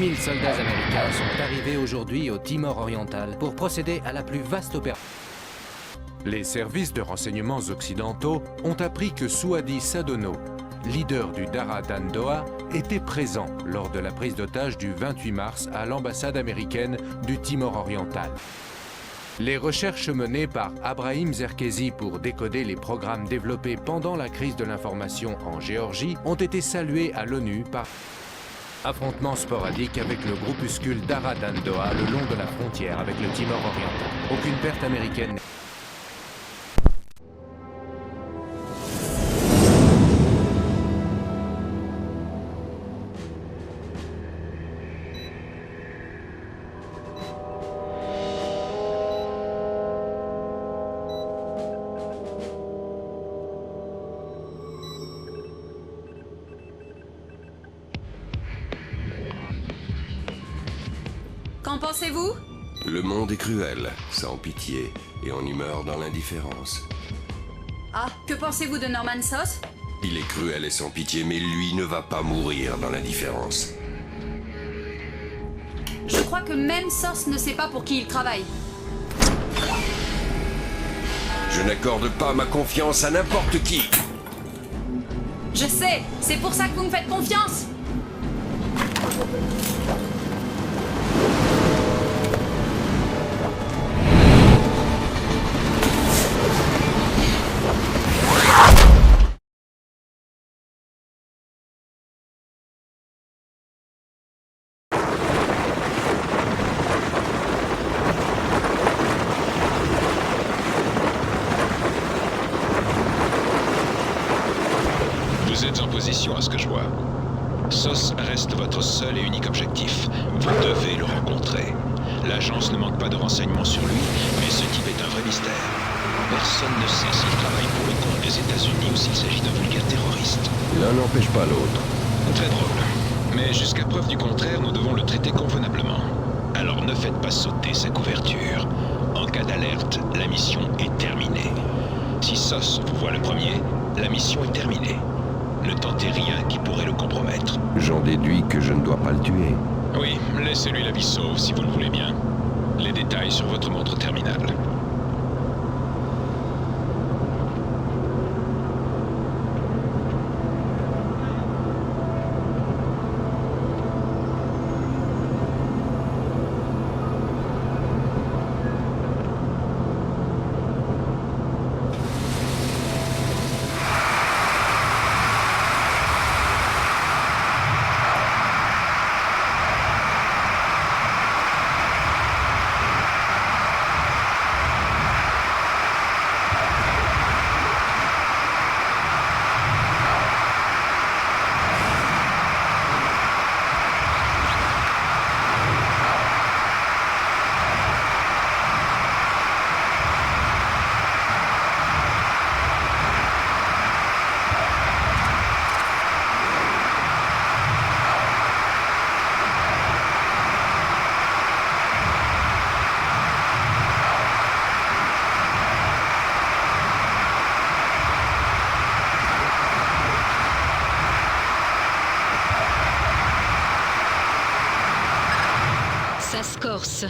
6000 soldats américains sont arrivés aujourd'hui au Timor oriental pour procéder à la plus vaste opération. Les services de renseignements occidentaux ont appris que Souadi Sadono, leader du Dara d'Andoa, était présent lors de la prise d'otage du 28 mars à l'ambassade américaine du Timor oriental. Les recherches menées par Abrahim Zerkesi pour décoder les programmes développés pendant la crise de l'information en Géorgie ont été saluées à l'ONU par affrontements sporadiques avec le groupuscule Dara d'Andoa le long de la frontière avec le Timor oriental. Aucune perte américaine. Qu'en pensez-vous? Le monde est cruel, sans pitié, et on y meurt dans l'indifférence. Ah, que pensez-vous de Norman Sos? Il est cruel et sans pitié, mais lui ne va pas mourir dans l'indifférence. Je crois que même Sos ne sait pas pour qui il travaille. Je n'accorde pas ma confiance à n'importe qui. Je sais, c'est pour ça que vous me faites confiance. Vous êtes en position à ce que je vois. Sos reste votre seul et unique objectif. Vous devez le rencontrer. L'agence ne manque pas de renseignements sur lui, mais ce type est un vrai mystère. Personne ne sait s'il travaille pour le compte des États-Unis ou s'il s'agit d'un vulgaire terroriste. L'un n'empêche pas l'autre. Très drôle. Mais jusqu'à preuve du contraire, nous devons le traiter convenablement. Alors ne faites pas sauter sa couverture. En cas d'alerte, la mission est terminée. Si Sos vous voit le premier, la mission est terminée. Ne tentez rien qui pourrait le compromettre. J'en déduis que je ne dois pas le tuer. Oui, laissez-lui la vie sauve si vous le voulez bien. Les détails sur votre montre terminale. Corse.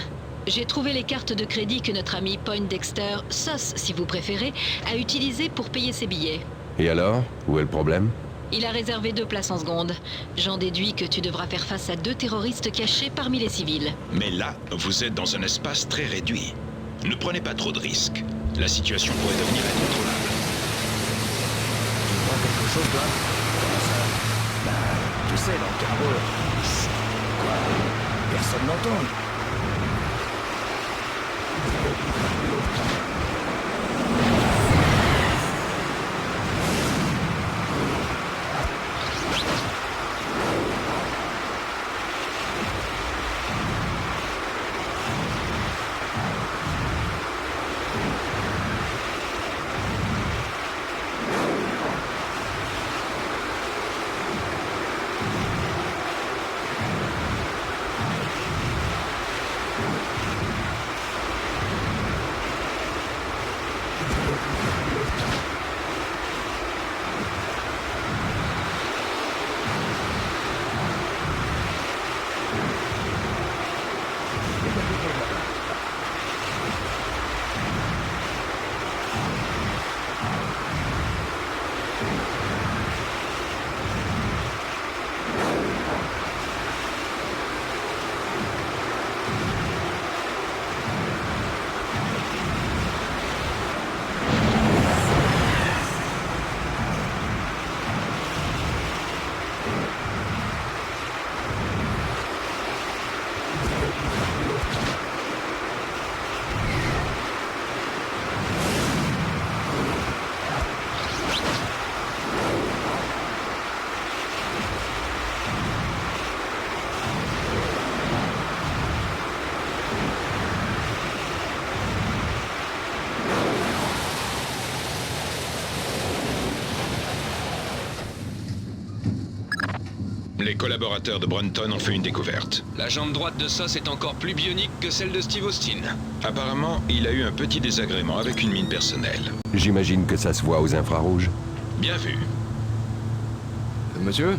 J'ai trouvé les cartes de crédit que notre ami Poindexter, Sos si vous préférez, a utilisées pour payer ses billets. Et alors? Où est le problème? Il a réservé 2 places en seconde. J'en déduis que tu devras faire face à 2 terroristes cachés parmi les civils. Mais là, vous êtes dans un espace très réduit. Ne prenez pas trop de risques. La situation pourrait devenir incontrôlable. Tu vois quelque chose, toi? Comment ça? Bah, tu sais, dans le carreau... Chut. Quoi? Personne n'entend. Les collaborateurs de Brunton ont fait une découverte. La jambe droite de Sos est encore plus bionique que celle de Steve Austin. Apparemment, il a eu un petit désagrément avec une mine personnelle. J'imagine que ça se voit aux infrarouges. Bien vu. Monsieur,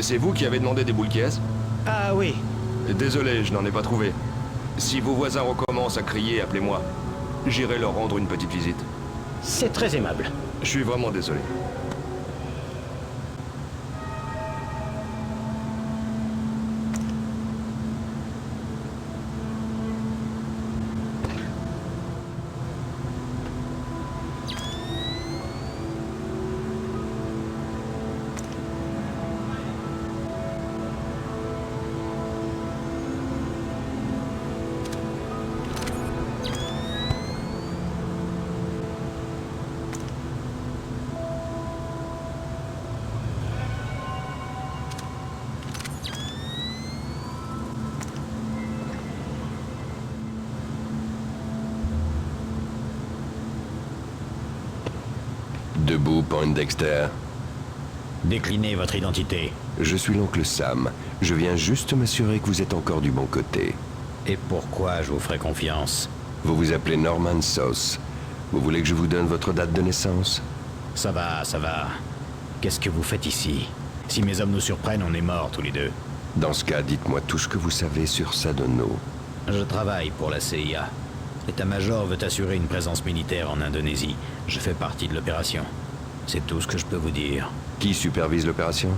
c'est vous qui avez demandé des boules caisses? Ah oui. Désolé, je n'en ai pas trouvé. Si vos voisins recommencent à crier, appelez-moi. J'irai leur rendre une petite visite. C'est très aimable. Je suis vraiment désolé. Debout, Poindexter. Déclinez votre identité. Je suis l'oncle Sam. Je viens juste m'assurer que vous êtes encore du bon côté. Et pourquoi je vous ferai confiance? Vous vous appelez Norman Sos. Vous voulez que je vous donne votre date de naissance? Ça va, ça va. Qu'est-ce que vous faites ici? Si mes hommes nous surprennent, on est morts tous les deux. Dans ce cas, dites-moi tout ce que vous savez sur Sadono. Je travaille pour la CIA. L'état-major veut assurer une présence militaire en Indonésie. Je fais partie de l'opération. C'est tout ce que je peux vous dire. Qui supervise l'opération?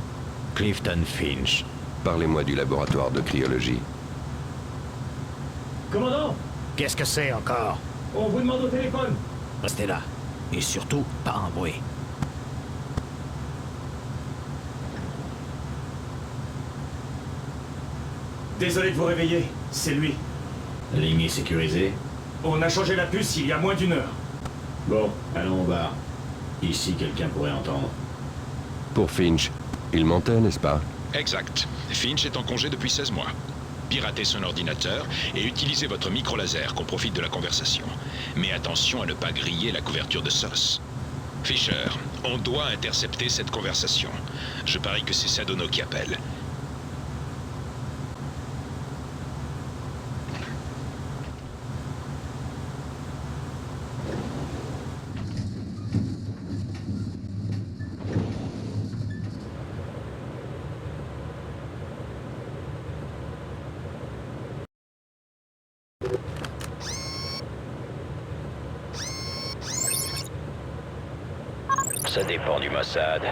Clifton Finch. Parlez-moi du laboratoire de cryologie. Commandant, Qu'est-ce que c'est encore? on vous demande au téléphone. Restez là. Et surtout, pas un bruit. Désolé de vous réveiller, c'est lui. Ligne est sécurisée. On a changé la puce il y a moins d'une heure. Bon, allons au bar. Ici, quelqu'un pourrait entendre. Pour Finch, il mentait, n'est-ce pas? Exact. Finch est en congé depuis 16 mois. Piratez son ordinateur et utilisez votre micro-laser qu'on profite de la conversation. Mais attention à ne pas griller la couverture de Sos. Fisher, on doit intercepter cette conversation. Je parie que c'est Sadono qui appelle. Ça dépend du Mossad.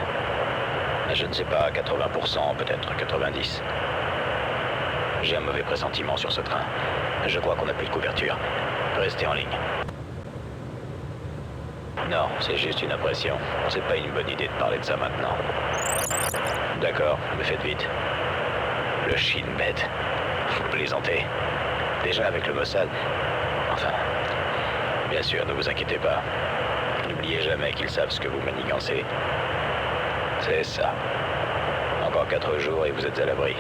Je ne sais pas, 80%, peut-être 90%. J'ai un mauvais pressentiment sur ce train. Je crois qu'on n'a plus de couverture. Restez en ligne. Non, c'est juste une impression. C'est pas une bonne idée de parler de ça maintenant. D'accord, mais faites vite. Le Shin Bet. Vous plaisantez. Déjà avec le Mossad. Enfin, bien sûr, ne vous inquiétez pas. N'oubliez jamais qu'ils savent ce que vous manigancez. C'est ça. Encore 4 jours et vous êtes à l'abri.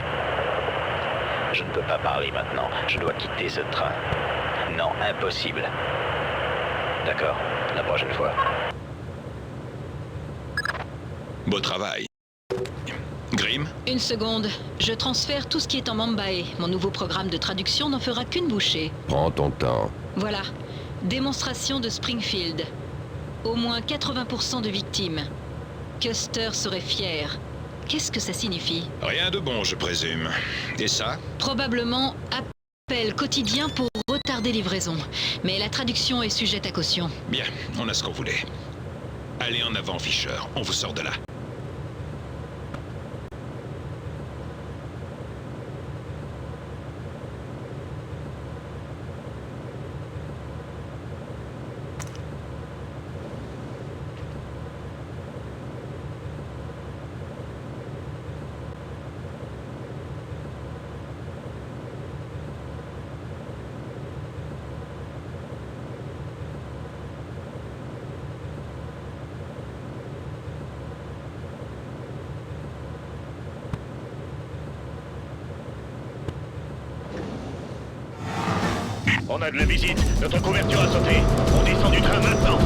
Je ne peux pas parler maintenant. Je dois quitter ce train. Non, impossible. D'accord, la prochaine fois. Beau travail. Grim? Une seconde. Je transfère tout ce qui est en Mambae. Mon nouveau programme de traduction n'en fera qu'une bouchée. Prends ton temps. Voilà. Démonstration de Springfield. Au moins 80% de victimes. Custer serait fier. Qu'est-ce que ça signifie? Rien de bon, je présume. Et ça? Probablement appel quotidien pour retarder livraison. Mais la traduction est sujette à caution. Bien, on a ce qu'on voulait. Allez en avant, Fisher. On vous sort de là. On a de la visite, notre couverture a sauté. On descend du train maintenant.